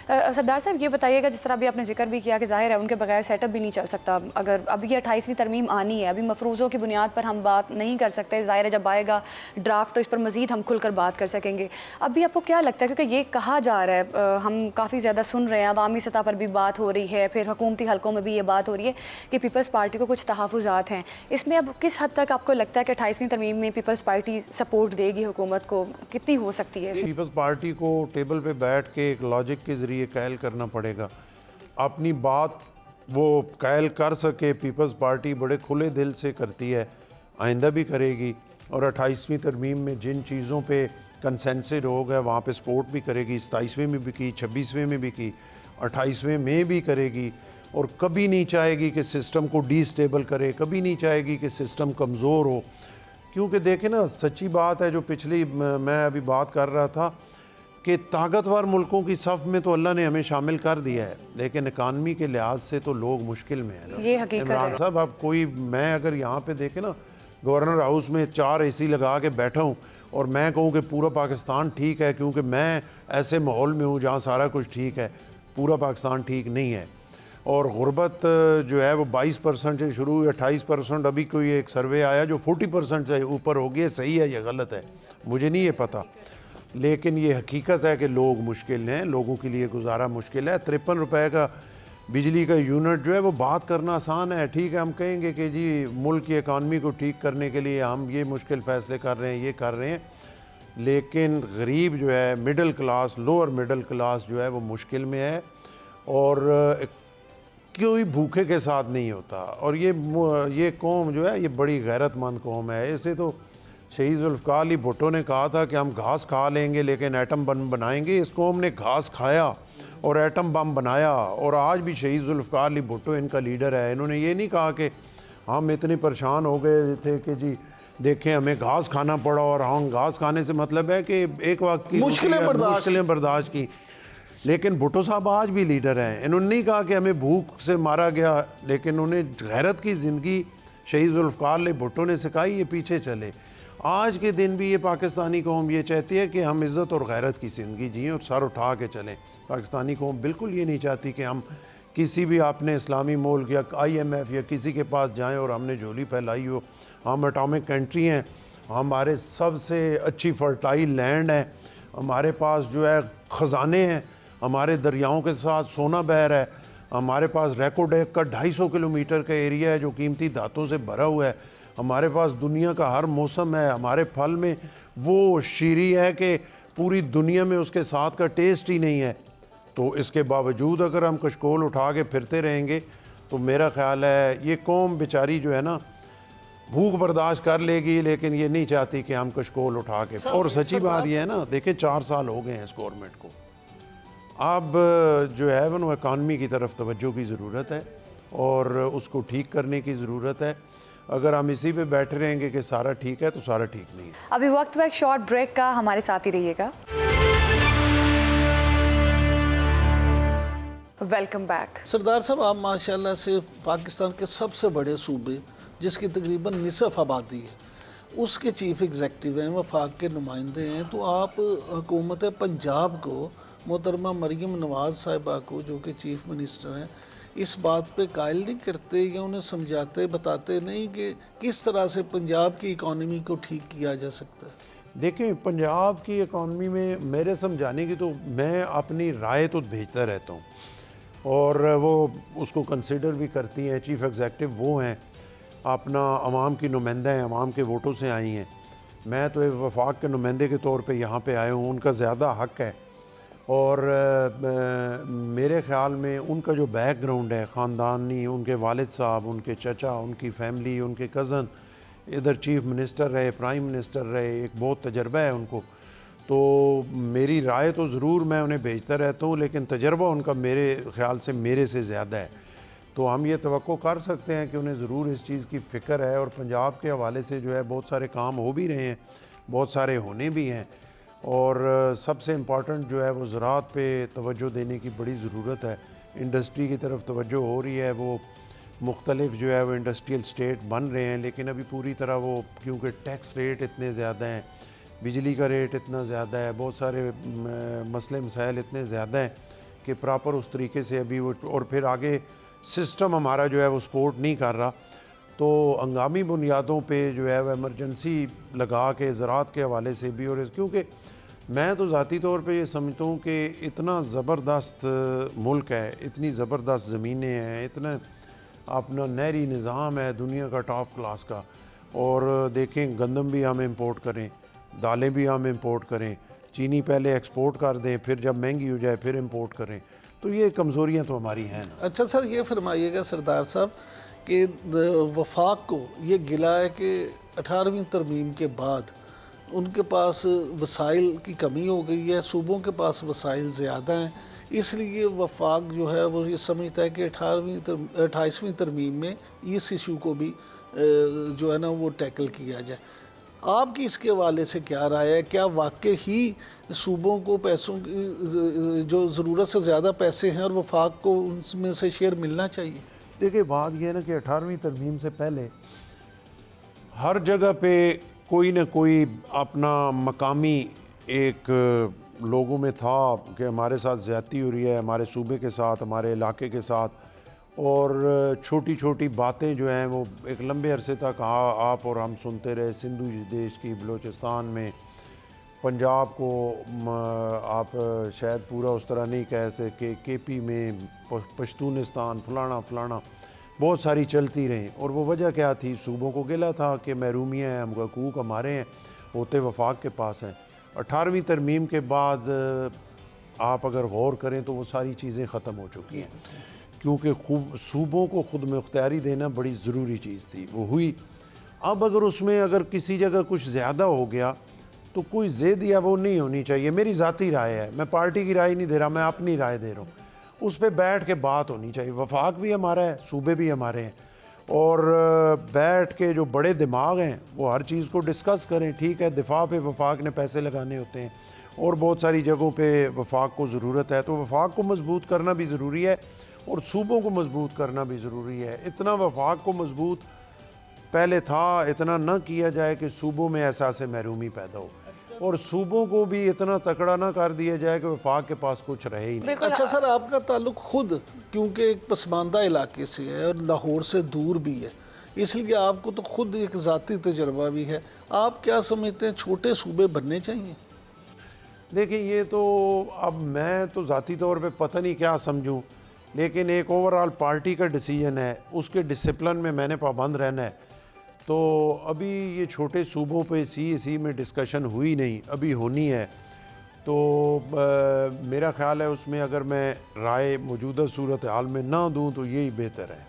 سردار صاحب یہ بتائیے گا، جس طرح ابھی آپ نے ذکر بھی کیا کہ ظاہر ہے ان کے بغیر سیٹ اپ بھی نہیں چل سکتا، اگر اب یہ 28ویں ترمیم آنی ہے، ابھی مفروضوں کی بنیاد پر ہم بات نہیں کر سکتے، ظاہر ہے جب آئے گا ڈرافٹ تو اس پر مزید ہم کھل کر بات کر سکیں گے. اب بھی آپ کو کیا لگتا ہے، کیونکہ یہ کہا جا رہا ہے، ہم کافی زیادہ سن رہے ہیں، عوامی سطح پر بھی بات ہو رہی ہے، پھر حکومتی حلقوں میں بھی یہ بات ہو رہی ہے کہ پیپلز پارٹی کو کچھ تحفظات ہیں، اس میں اب کس حد تک آپ کو لگتا ہے کہ 28ویں ترمیم میں پیپلز پارٹی سپورٹ دے گی حکومت کو، کتنی ہو سکتی ہے؟ پیپلز پارٹی کو ٹیبل پہ بیٹھ کے ایک لاجک کے ذریعے قائل کرنا پڑے گا، اپنی بات وہ قائل کر سکے. پیپلز پارٹی بڑے کھلے دل سے کرتی ہے، آئندہ بھی کرے گی، اور 28ویں ترمیم میں جن چیزوں پہ کنسنسس ہو گیا وہاں پہ سپورٹ بھی کرے گی. 27ویں میں بھی کی، 26ویں میں بھی کی، 28ویں میں بھی کرے گی، اور کبھی نہیں چاہے گی کہ سسٹم کو ڈی سٹیبل کرے، کبھی نہیں چاہے گی کہ سسٹم کمزور ہو. کیونکہ دیکھیں نا، سچی بات ہے جو پچھلی میں ابھی بات کر رہا تھا کہ طاقتور ملکوں کی صف میں تو اللہ نے ہمیں شامل کر دیا ہے، لیکن اکانومی کے لحاظ سے تو لوگ مشکل میں ہیں نا. یہ حقیقت عمران ہے. صاحب، اب کوئی میں اگر یہاں پہ دیکھیں نا، گورنر ہاؤس میں 4 اے سی لگا کے بیٹھا ہوں اور میں کہوں کہ پورا پاکستان ٹھیک ہے، کیونکہ میں ایسے ماحول میں ہوں جہاں سارا کچھ ٹھیک ہے، پورا پاکستان ٹھیک نہیں ہے. اور غربت جو ہے وہ 22% سے شروع ہوئی، 28%. ابھی کوئی ایک سروے آیا جو 40% سے اوپر ہو گیا. صحیح ہے یا غلط ہے مجھے نہیں یہ پتہ، لیکن یہ حقیقت ہے کہ لوگ مشکل ہیں، لوگوں کے لیے گزارا مشکل ہے. 53 روپے کا بجلی کا یونٹ جو ہے وہ بات کرنا آسان ہے، ٹھیک ہے، ہم کہیں گے کہ جی ملک کی اکانومی کو ٹھیک کرنے کے لیے ہم یہ مشکل فیصلے کر رہے ہیں، یہ کر رہے ہیں، لیکن غریب جو ہے، middle class, lower middle class جو ہے وہ مشکل میں ہے. اور کوئی بھوکے کے ساتھ نہیں ہوتا. اور یہ قوم جو ہے یہ بڑی غیرت مند قوم ہے. اسے تو شہید ذوالفقار علی بھٹو نے کہا تھا کہ ہم گھاس کھا لیں گے لیکن ایٹم بم بنائیں گے. اس قوم نے گھاس کھایا اور ایٹم بم بنایا، اور آج بھی شہید ذوالفقار علی بھٹو ان کا لیڈر ہے. انہوں نے یہ نہیں کہا کہ ہم اتنے پریشان ہو گئے تھے کہ جی دیکھیں ہمیں گھاس کھانا پڑا، اور ہم گھاس کھانے سے مطلب ہے کہ ایک وقت کی مشکلیں برداشت کی. لیکن بھٹو صاحب آج بھی لیڈر ہیں. انہوں نے نہیں کہا کہ ہمیں بھوک سے مارا گیا، لیکن انہیں غیرت کی زندگی شہید ذوالفقار علی بھٹو نے سکھائی، یہ پیچھے چلے. آج کے دن بھی یہ پاکستانی قوم یہ چاہتی ہے کہ ہم عزت اور غیرت کی زندگی جئیں اور سر اٹھا کے چلیں. پاکستانی قوم بالکل یہ نہیں چاہتی کہ ہم کسی بھی اپنے اسلامی ملک یا IMF یا کسی کے پاس جائیں اور ہم نے جھولی پھیلائی ہو. ہم اٹامک کنٹری ہیں، ہمارے سب سے اچھی فرٹائل لینڈ ہے، ہمارے پاس جو ہے خزانے ہیں، ہمارے دریاؤں کے ساتھ سونا بہہ رہا ہے، ہمارے پاس ریکارڈ ایک کا 250 کلومیٹر کا ایریا ہے جو قیمتی دھاتوں سے بھرا ہوا ہے، ہمارے پاس دنیا کا ہر موسم ہے، ہمارے پھل میں وہ شیریں ہے کہ پوری دنیا میں اس کے ساتھ کا ٹیسٹ ہی نہیں ہے. تو اس کے باوجود اگر ہم کشکول اٹھا کے پھرتے رہیں گے تو میرا خیال ہے یہ قوم بیچاری جو ہے نا بھوک برداشت کر لے گی، لیکن یہ نہیں چاہتی کہ ہم کشکول اٹھا کے. اور سچی بات یہ ہے نا، دیکھیں 4 سال ہو گئے ہیں اس گورنمنٹ کو، اب جو ہے وہ اکانومی کی طرف توجہ کی ضرورت ہے اور اس کو ٹھیک کرنے کی ضرورت ہے. اگر ہم اسی پہ بیٹھے رہیں گے کہ سارا ٹھیک ہے تو سارا ٹھیک نہیں ہے. ابھی وقت ایک شارٹ بریک کا، ہمارے ساتھ ہی رہیے گا. Welcome back. سردار صاحب، آپ ماشاءاللہ سے پاکستان کے سب سے بڑے صوبے جس کی تقریباً نصف آبادی ہے اس کے چیف ایگزیکٹو ہیں، وفاق کے نمائندے ہیں، تو آپ حکومت پنجاب کو، محترمہ مریم نواز صاحبہ کو جو کہ چیف منسٹر ہیں، اس بات پہ قائل نہیں کرتے یا انہیں سمجھاتے بتاتے نہیں کہ کس طرح سے پنجاب کی اکانومی کو ٹھیک کیا جا سکتا ہے؟ دیکھیں پنجاب کی اکانومی میں میرے سمجھانے کی تو میں اپنی رائے تو بھیجتا رہتا ہوں اور وہ اس کو کنسیڈر بھی کرتی ہیں. چیف ایگزیکٹو وہ ہیں، اپنا عوام کی نمائندہ ہیں، عوام کے ووٹوں سے آئی ہیں. میں تو ایک وفاق کے نمائندے کے طور پہ یہاں پہ آیا ہوں، ان کا زیادہ حق ہے. اور میرے خیال میں ان کا جو بیک گراؤنڈ ہے خاندانی، ان کے والد صاحب، ان کے چچا، ان کی فیملی، ان کے کزن ادھر چیف منسٹر رہے، پرائم منسٹر رہے، ایک بہت تجربہ ہے ان کو. تو میری رائے تو ضرور میں انہیں بھیجتا رہتا ہوں، لیکن تجربہ ان کا میرے خیال سے میرے سے زیادہ ہے. تو ہم یہ توقع کر سکتے ہیں کہ انہیں ضرور اس چیز کی فکر ہے. اور پنجاب کے حوالے سے جو ہے بہت سارے کام ہو بھی رہے ہیں، بہت سارے ہونے بھی ہیں. اور سب سے امپورٹنٹ جو ہے وہ زراعت پہ توجہ دینے کی بڑی ضرورت ہے. انڈسٹری کی طرف توجہ ہو رہی ہے، وہ مختلف جو ہے وہ انڈسٹریل سٹیٹ بن رہے ہیں، لیکن ابھی پوری طرح وہ، کیونکہ ٹیکس ریٹ اتنے زیادہ ہیں، بجلی کا ریٹ اتنا زیادہ ہے، بہت سارے مسئلے مسائل اتنے زیادہ ہیں کہ پراپر اس طریقے سے ابھی وہ، اور پھر آگے سسٹم ہمارا جو ہے وہ سپورٹ نہیں کر رہا، تو ہنگامی بنیادوں پہ جو ہے وہ ایمرجنسی لگا کے زراعت کے حوالے سے بھی، اور کیونکہ میں تو ذاتی طور پہ یہ سمجھتا ہوں کہ اتنا زبردست ملک ہے، اتنی زبردست زمینیں ہیں، اتنا اپنا نہری نظام ہے دنیا کا ٹاپ کلاس کا، اور دیکھیں گندم بھی ہم امپورٹ کریں، دالیں بھی ہم امپورٹ کریں، چینی پہلے ایکسپورٹ کر دیں، پھر جب مہنگی ہو جائے پھر امپورٹ کریں، تو یہ کمزوریاں تو ہماری ہیں نا۔ اچھا سر، یہ فرمائیے گا سردار صاحب کہ وفاق کو یہ گلا ہے کہ 18ویں ترمیم کے بعد ان کے پاس وسائل کی کمی ہو گئی ہے، صوبوں کے پاس وسائل زیادہ ہیں، اس لیے وفاق جو ہے وہ یہ سمجھتا ہے کہ 28ویں ترمیم میں اس ایشو کو بھی جو ہے نا وہ ٹیکل کیا جائے۔ آپ کی اس کے حوالے سے کیا رائے ہے؟ کیا واقع ہی صوبوں کو پیسوں کی جو ضرورت سے زیادہ پیسے ہیں اور وفاق کو ان میں سے شیئر ملنا چاہیے؟ دیکھیں بات یہ ہے نا کہ 18ویں ترمیم سے پہلے ہر جگہ پہ کوئی نہ کوئی اپنا مقامی ایک لوگوں میں تھا کہ ہمارے ساتھ زیادتی ہو رہی ہے، ہمارے صوبے کے ساتھ، ہمارے علاقے کے ساتھ، اور چھوٹی چھوٹی باتیں جو ہیں وہ ایک لمبے عرصے تک آپ اور ہم سنتے رہے۔ سندھو دیش کی، بلوچستان میں، پنجاب کو آپ شاید پورا اس طرح نہیں کہہ سکتے کہ کے پی میں، پشتونستان، فلانا فلانا بہت ساری چلتی رہیں، اور وہ وجہ کیا تھی؟ صوبوں کو گلا تھا کہ محرومیاں ہیں، ہم کو حقوق ہمارے ہیں، ہوتے وفاق کے پاس ہیں۔ 18ویں ترمیم کے بعد آپ اگر غور کریں تو وہ ساری چیزیں ختم ہو چکی ہیں، کیونکہ صوبوں کو خود مختاری دینا بڑی ضروری چیز تھی، وہ ہوئی۔ اب اگر اس میں اگر کسی جگہ کچھ زیادہ ہو گیا تو کوئی ضد یا وہ نہیں ہونی چاہیے، میری ذاتی رائے ہے، میں پارٹی کی رائے نہیں دے رہا، میں اپنی رائے دے رہا ہوں، اس پہ بیٹھ کے بات ہونی چاہیے۔ وفاق بھی ہمارا ہے، صوبے بھی ہمارے ہیں، اور بیٹھ کے جو بڑے دماغ ہیں وہ ہر چیز کو ڈسکس کریں۔ ٹھیک ہے، دفاع پہ وفاق نے پیسے لگانے ہوتے ہیں، اور بہت ساری جگہوں پہ وفاق کو ضرورت ہے، تو وفاق کو مضبوط کرنا بھی ضروری ہے اور صوبوں کو مضبوط کرنا بھی ضروری ہے۔ اتنا وفاق کو مضبوط پہلے تھا، اتنا نہ کیا جائے کہ صوبوں میں احساس محرومی پیدا ہو، اور صوبوں کو بھی اتنا تکڑا نہ کر دیا جائے کہ وفاق کے پاس کچھ رہے ہی نہیں۔ اچھا سر، آپ کا تعلق خود کیونکہ ایک پسماندہ علاقے سے ہے اور لاہور سے دور بھی ہے، اس لیے آپ کو تو خود ایک ذاتی تجربہ بھی ہے، آپ کیا سمجھتے ہیں چھوٹے صوبے بننے چاہیے؟ دیکھیں یہ تو اب میں تو ذاتی طور پہ پتہ نہیں کیا سمجھوں، لیکن ایک اوورآل پارٹی کا ڈیسیجن ہے، اس کے ڈسپلن میں میں نے پابند رہنا ہے۔ تو ابھی یہ چھوٹے صوبوں پہ سی میں ڈسکشن ہوئی نہیں، ابھی ہونی ہے، تو میرا خیال ہے اس میں اگر میں رائے موجودہ صورتحال میں نہ دوں تو یہی بہتر ہے۔